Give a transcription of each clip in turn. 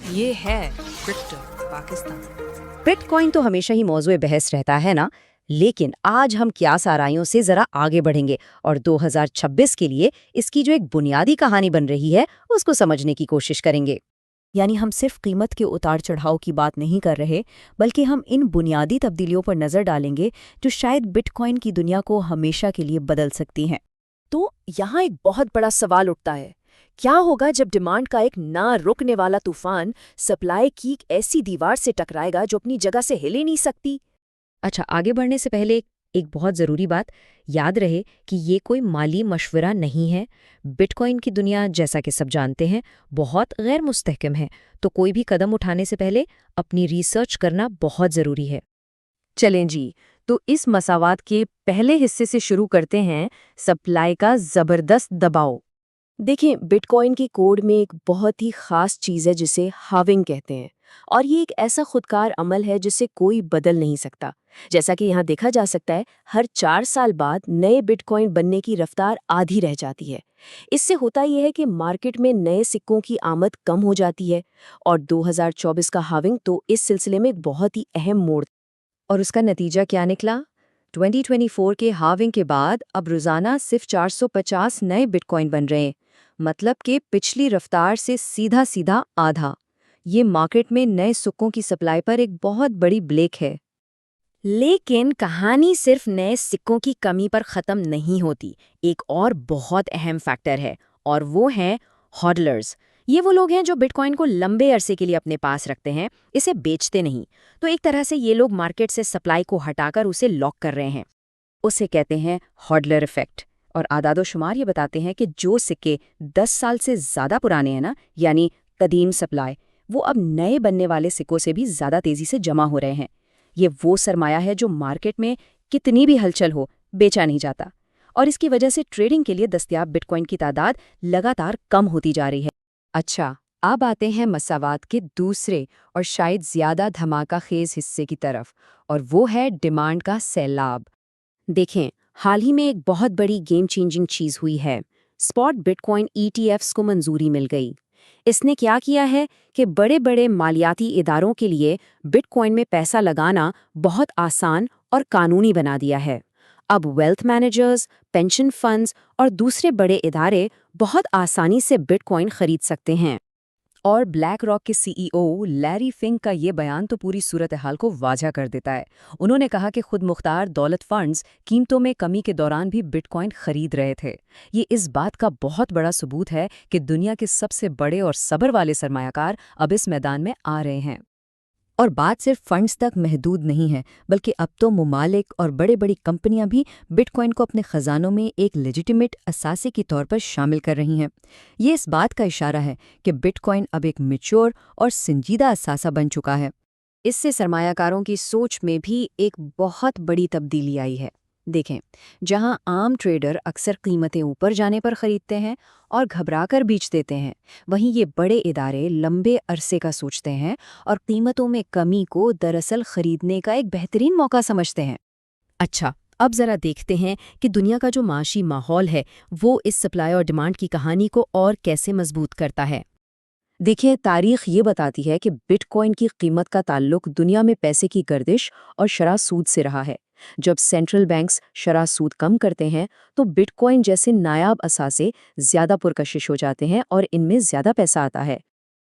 ये है crypto Pakistan. Bitcoin तो हमेशा ही मौजूए बहस रहता है ना। लेकिन आज हम कियास आराइयों से जरा आगे बढ़ेंगे और 2026 के लिए इसकी जो एक बुनियादी कहानी बन रही है उसको समझने की कोशिश करेंगे। यानी हम सिर्फ कीमत के उतार चढ़ाव की बात नहीं कर रहे, बल्कि हम इन बुनियादी तब्दीलियों पर नजर डालेंगे जो शायद बिटकॉइन की दुनिया को हमेशा के लिए बदल सकती हैं। तो यहाँ एक बहुत बड़ा सवाल उठता है, क्या होगा जब डिमांड का एक ना रुकने वाला तूफान सप्लाई की एक ऐसी दीवार से टकराएगा जो अपनी जगह से हिल ही नहीं सकती। अच्छा, आगे बढ़ने से पहले एक बहुत ज़रूरी बात याद रहे कि ये कोई माली मशवरा नहीं है। बिटकॉइन की दुनिया, जैसा कि सब जानते हैं, बहुत गैर मुस्तहकम है, तो कोई भी कदम उठाने से पहले अपनी रिसर्च करना बहुत ज़रूरी है। चलें जी, तो इस मसावात के पहले हिस्से से शुरू करते हैं, सप्लाई का ज़बरदस्त दबाव। देखें, बिटकॉइन की कोड में एक बहुत ही खास चीज़ है जिसे हाविंग कहते हैं, और ये एक ऐसा खुदकार अमल है जिसे कोई बदल नहीं सकता। जैसा कि यहाँ देखा जा सकता है, हर 4 साल बाद नए बिटकॉइन बनने की रफ्तार आधी रह जाती है। इससे होता यह है कि मार्केट में नए सिक्कों की आमद कम हो जाती है, और 2024 का हाविंग तो इस सिलसिले में एक बहुत ही अहम मोड़। और उसका नतीजा क्या निकला? 2024 के हाविंग के बाद अब रोज़ाना सिर्फ 450 नए बिटकॉइन बन रहे हैं, मतलब कि पिछली रफ्तार से सीधा सीधा आधा। ये मार्केट में नए सिक्कों की सप्लाई पर एक बहुत बड़ी ब्रेक है। लेकिन कहानी सिर्फ नए सिक्कों की कमी पर ख़त्म नहीं होती। एक और बहुत अहम फैक्टर है, और वो हैं हॉडलर्स। ये वो लोग हैं जो बिटकॉइन को लंबे अरसे के लिए अपने पास रखते हैं, इसे बेचते नहीं। तो एक तरह से ये लोग मार्केट से सप्लाई को हटाकर उसे लॉक कर रहे हैं। उसे कहते हैं हॉडलर इफेक्ट। और आदादोशुमार ये बताते हैं कि जो सिक्के 10 साल से ज़्यादा पुराने हैं ना, यानी कदीम सप्लाई, वो अब नए बनने वाले सिक्कों से भी ज़्यादा तेज़ी से जमा हो रहे हैं। ये वो सरमाया है जो मार्केट में कितनी भी हलचल हो, बेचा नहीं जाता। और इसकी वजह से ट्रेडिंग के लिए दस्तयाब बिटकॉइन की तादाद लगातार कम होती जा रही है। अच्छा, अब आते हैं मसावात के दूसरे और शायद ज़्यादा धमाका-खेज़ हिस्से की तरफ, और वो है डिमांड का सैलाब। देखें, हाल ही में एक बहुत बड़ी गेम चेंजिंग चीज़ हुई है। स्पॉट बिटकॉइन ETFs को मंजूरी मिल गई। इसने क्या किया है कि बड़े बड़े मालियाती इदारों के लिए बिटकॉइन में पैसा लगाना बहुत आसान और कानूनी बना दिया है। अब वेल्थ मैनेजर्स, पेंशन फंड्स और दूसरे बड़े इदारे बहुत आसानी से बिटकॉइन खरीद सकते हैं। और ब्लैक रॉक के CEO लैरी फिंक का ये बयान तो पूरी सूरत हाल को वाजह कर देता है। उन्होंने कहा कि खुद मुख्तार दौलत फंड्स कीमतों में कमी के दौरान भी बिटकॉइन खरीद रहे थे। ये इस बात का बहुत बड़ा सबूत है कि दुनिया के सबसे बड़े और सब्र वाले सरमायाकार अब इस मैदान में आ रहे हैं। और बात सिर्फ फंड्स तक महदूद नहीं है, बल्कि अब तो ममालिक और बड़ी बड़ी कंपनियां भी बिटकॉइन को अपने खजानों में एक लेजिटिमेट असासे के तौर पर शामिल कर रही हैं। ये इस बात का इशारा है कि बिटकॉइन अब एक मैच्योर और संजीदा असासा बन चुका है। इससे सरमायाकारों की सोच में भी एक बहुत बड़ी तब्दीली आई है। देखें, जहां आम ट्रेडर अक्सर कीमतें ऊपर जाने पर खरीदते हैं और घबराकर बेच देते हैं, वहीं ये बड़े इदारे लंबे अरसे का सोचते हैं और कीमतों में कमी को दरअसल खरीदने का एक बेहतरीन मौका समझते हैं। अच्छा, अब जरा देखते हैं कि दुनिया का जो माशी माहौल है वो इस सप्लाई और डिमांड की कहानी को और कैसे मजबूत करता है। देखिए, तारीख ये बताती है कि बिटकॉइन की कीमत का ताल्लुक दुनिया में पैसे की गर्दिश और शरह सूद से रहा है। जब सेंट्रल बैंक्स शरह सूद कम करते हैं तो बिटकॉइन जैसे नायाब असासे ज़्यादा पुरकशिश हो जाते हैं और इनमें ज़्यादा पैसा आता है।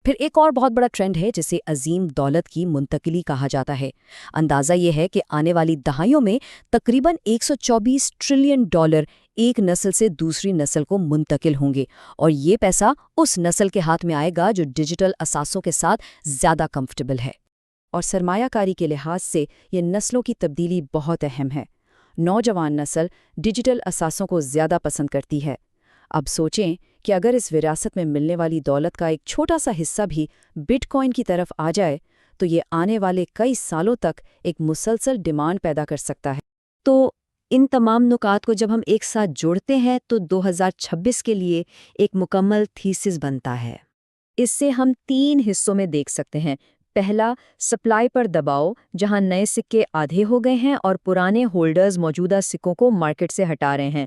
फिर एक और बहुत बड़ा ट्रेंड है जिसे अजीम दौलत की मुंतकिली कहा जाता है। अंदाज़ा ये है कि आने वाली दहाइयों में तकरीबन $124 ट्रिलियन एक नस्ल से दूसरी नस्ल को मुंतकिल होंगे, और ये पैसा उस नस्ल के हाथ में आएगा जो डिजिटल असासों के साथ ज़्यादा कंफर्टेबल है। और सरमायाकारी के लिहाज से ये नस्लों की तब्दीली बहुत अहम है। नौजवान नस्ल डिजिटल असासों को ज़्यादा पसंद करती है। अब सोचें कि अगर इस विरासत में मिलने वाली दौलत का एक छोटा सा हिस्सा भी बिटकॉइन की तरफ आ जाए तो ये आने वाले कई सालों तक एक मुसलसल डिमांड पैदा कर सकता है। तो इन तमाम नुकात को जब हम एक साथ जोड़ते हैं तो 2026 के लिए एक मुकम्मल थीसिस बनता है। इससे हम 3 हिस्सों में देख सकते हैं। पहला, सप्लाई पर दबाव, जहां नए सिक्के आधे हो गए हैं और पुराने होल्डर्स मौजूदा सिक्कों को मार्केट से हटा रहे हैं।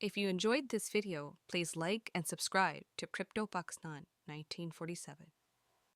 If you enjoyed this video, please like and subscribe to Crypto Pakistan 1947.